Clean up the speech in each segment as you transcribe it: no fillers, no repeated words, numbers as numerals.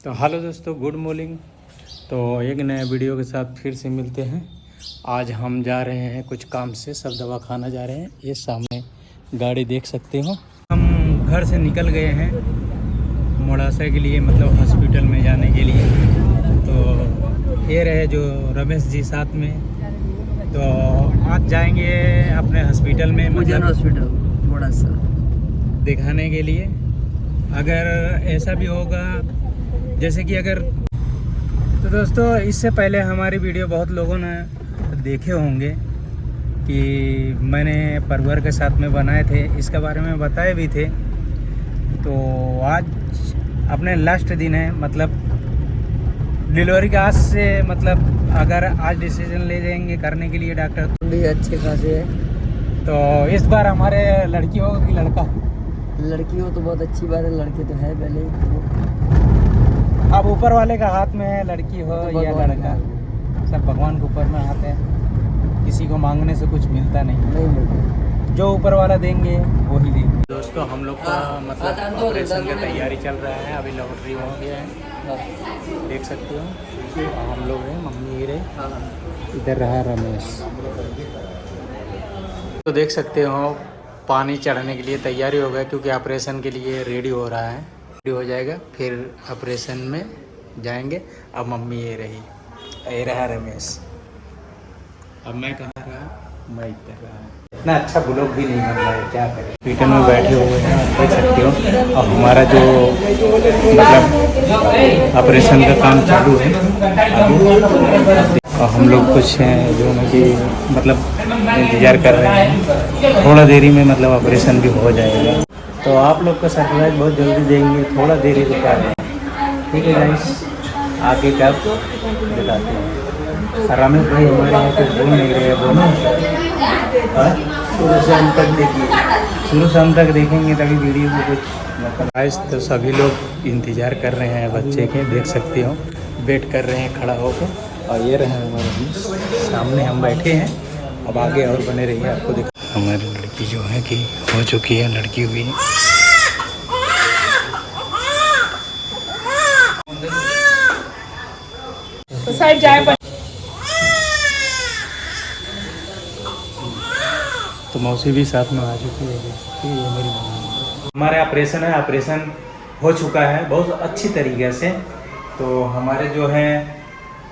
तो हेलो दोस्तों, good morning. तो एक नए वीडियो के साथ फिर से मिलते हैं। आज हम जा रहे हैं कुछ काम से, सब दवा खाना जा रहे हैं। ये सामने गाड़ी देख सकते हो। हम घर से निकल गए हैं मोड़ासा के लिए, मतलब हॉस्पिटल में जाने के लिए। तो ये रहे जो रमेश जी साथ में। तो आज जाएंगे अपने हॉस्पिटल में, मुजन हॉस्पिटल मोड़ासा दिखाने के लिए। अगर ऐसा भी होगा जैसे कि अगर तो दोस्तों, इससे पहले हमारी वीडियो बहुत लोगों ने देखे होंगे कि मैंने परिवार के साथ में बनाए थे, इसके बारे में बताए भी थे। तो आज अपने लास्ट दिन है, मतलब डिलीवरी का आज से, मतलब अगर आज डिसीजन ले जाएंगे करने के लिए डॉक्टर भी अच्छे खासे है। तो इस बार हमारे लड़की होगा कि लड़का? लड़की हो तो बहुत अच्छी बात है, लड़के तो है पहले ही। अब ऊपर वाले का हाथ में है, लड़की हो तो या लड़का, सब भगवान के ऊपर में हाथ है। किसी को मांगने से कुछ मिलता नहीं मिलता, जो ऊपर वाला देंगे वही देंगे। दोस्तों, हम लोग का मतलब ऑपरेशन की तैयारी चल रहा है। अभी लॉटरी हो गया है, देख सकते हो। हम लोग हैं, मम्मी रहे, इधर रहा रमेश। तो देख सकते हो पानी चढ़ने के लिए तैयारी हो गया, क्योंकि ऑपरेशन के लिए रेडी हो रहा है। रेडी हो जाएगा फिर ऑपरेशन में जाएंगे। अब मम्मी ये रही, ये रहा रमेश। अब मैं कहाँ रहा, मैं इधर रहा। इतना अच्छा ब्लॉग भी नहीं बन रहा है, क्या करें। हॉस्पिटल में बैठे हुए हैं, आप देख सकते हो। अब हमारा जो मतलब ऑपरेशन का काम चालू है अभी। और हम लोग कुछ हैं जो कि मतलब इंतज़ार कर रहे हैं। थोड़ा देरी में मतलब ऑपरेशन भी हो जाएगा। तो आप लोग का सरप्राइज बहुत जल्दी देंगे, थोड़ा देरी रुका है, ठीक है गाइस। आगे का बताते हैं। रमेश भाई हमारे यहाँ कुछ बोल नहीं रहे हैं, बोलो। शुरू से हम तक देखिए, शुरू से हम तक देखेंगे तभी वीडियो में कुछ मतलब गाइस। तो सभी लोग इंतज़ार कर रहे हैं बच्चे के, देख सकते हो, वेट कर रहे हैं खड़ा होकर। और ये रहे हमारे सामने हम बैठे हैं। अब आगे और बने रहिए, आपको दिखा। हमारी लड़की जो है कि हो चुकी है, लड़की हुई है। तो साइड जाए पर तो मौसी भी साथ में आ चुकी है, ये मेरी मम्मी। हमारे ऑपरेशन है, ऑपरेशन हो चुका है बहुत अच्छी तरीके से। तो हमारे जो है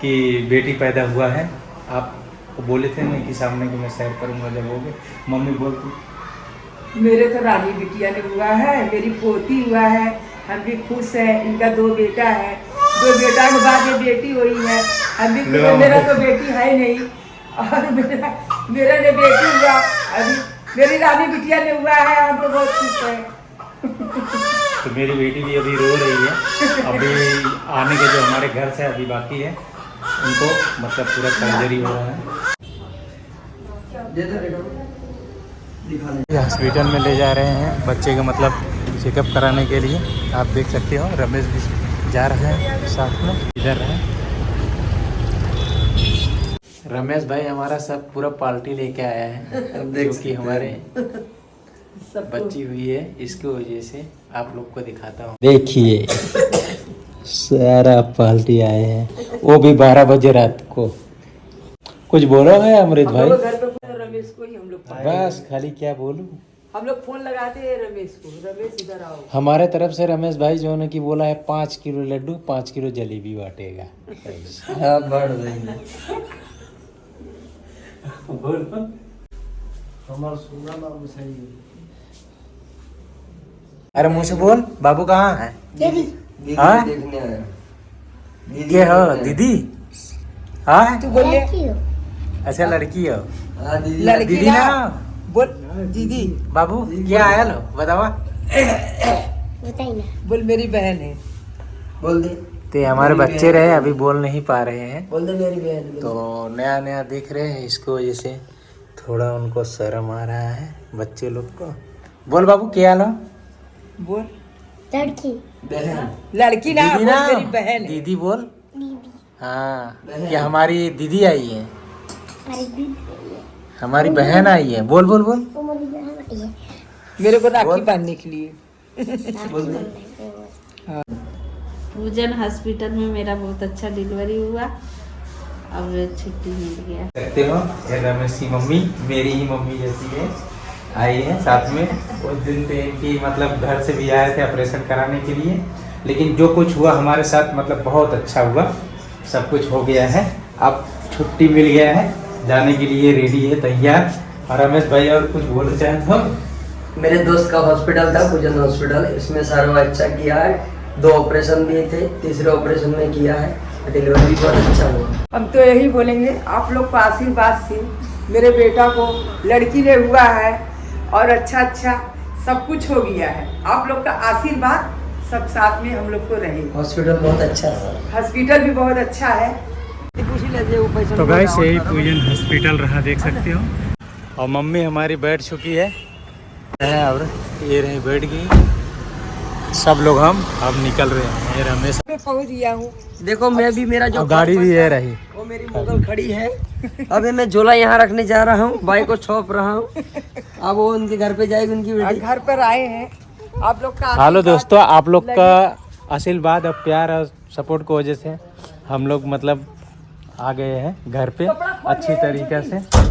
कि बेटी पैदा हुआ है। आप बोले थे ना कि सामने कि मैं शेयर करूँगा जब हो गए। मम्मी बोल तू। मेरे तो रानी बिटिया ने हुआ है, मेरी पोती हुआ है, हम भी खुश हैं। इनका 2 बेटा है, 2 बेटा के बाद ये बेटी हुई है, हम भी खुश हैं। मेरा तो बेटी है नहीं, और मेरा ने बेटी हुआ, अभी मेरी रानी बिटिया ने हुआ है, हम तो बहुत खुश हैं। तो मेरी बेटी भी अभी रो रही है। अभी आने के जो हमारे घर से अभी बाकी है, उनको मतलब पूरा सर्जरी हो रहा है। हॉस्पिटल में ले जा रहे हैं बच्चे का मतलब चेकअप कराने के लिए। आप देख सकते हो रमेश भी जा रहा है साथ में, इधर है रमेश भाई। हमारा सब पूरा पार्टी लेके आया है, जो कि हमारे बच्ची हुई है, इसकी वजह से आप लोग को दिखाता हूँ। देखिए सारा पार्टी आए हैं, वो भी 12 बजे रात को। कुछ बोलो है अमृत भाई? घर पे रमेश को ही हम लोग बस खाली क्या बोलूं, हम लोग फोन लगाते हैं रमेश को, रमेश इधर आओ। हमारे तरफ से रमेश भाई जो है कि बोला है 5 किलो लड्डू 5 किलो जलेबी बांटेगा। हाँ बढ़ देंगे। बोलो हमारा सुना नाम सही है। अरे मुँह से बोल, बाबू कहाँ है? दीदी हाँ? देखने आया। ये हो दीदी? हाँ तू बोलिए, अच्छा लड़की हो। हाँ दीदी। लड़की दीदी ना बोल दीदी, बाबू क्या आया लो बतावा। बोल मेरी बहन है। बोल दे। तो हमारे बच्चे रहे, अभी बोल नहीं पा रहे हैं। बोल दे मेरी बहन। तो नया नया देख रहे हैं, इसको वजह से थोड़ा उनको शर्म आ रहा है बच्चे लोग को। बोल बाबू क्या लो? बोल लड़की बहन। लड़की ना, दीदी बोल ना, मेरी बहन है। दीदी बोल। हाँ, क्या हमारी दीदी आई है, हमारी बहन आई है। बोल बोल बोल। मेरे को राखी बांधने के लिए। पूजन हॉस्पिटल में मेरा बहुत अच्छा डिलीवरी हुआ और छुट्टी मिल गया। देखते हो ये रमेश की मम्मी मेरी ही मम्मी जैसी है, आई है साथ में। उस दिन पे इनकी मतलब घर से भी आए थे ऑपरेशन कराने के लिए, लेकिन जो कुछ हुआ हमारे साथ मतलब बहुत अच्छा हुआ, सब कुछ हो गया है। अब छुट्टी मिल गया है, जाने के लिए रेडी है, तैयार। और रमेश भाई और कुछ बोलना चाहे तो? मेरे दोस्त का हॉस्पिटल था, पूजन हॉस्पिटल, इसमें सारा अच्छा किया है। 2 ऑपरेशन भी थे, तीसरे ऑपरेशन में किया है, डिलीवरी भी बहुत अच्छा हुआ। हम तो यही बोलेंगे आप लोग को आशीर्वाद से मेरे बेटा को लड़की ने हुआ है और अच्छा सब कुछ हो गया है। आप लोग का आशीर्वाद सब साथ में हम लोग को रहे। हॉस्पिटल बहुत अच्छा है, हॉस्पिटल भी बहुत अच्छा है। तो गाइस यही पूजन हॉस्पिटल रहा, देख सकते हो। और मम्मी हमारी बैठ चुकी है और ये रही बैठ गई। सब लोग हम अब निकल रहे हैं। ये रमेश मैं पहुंच गया हूँ। देखो मैं भी, मेरा जो गाड़ी भी है रही, वो मेरी मुगल खड़ी है। अभी मैं झोला यहाँ रखने जा रहा हूँ, बाइक को छोप रहा हूँ। अब वो उनके घर पे जाएगी, उनकी बेटी घर पर आए हैं। आप लोग का हेलो दोस्तों, आप लोग का आशीर्वाद और प्यार और सपोर्ट की वजह से हम लोग मतलब आ गए हैं घर पे अच्छी तरीके से।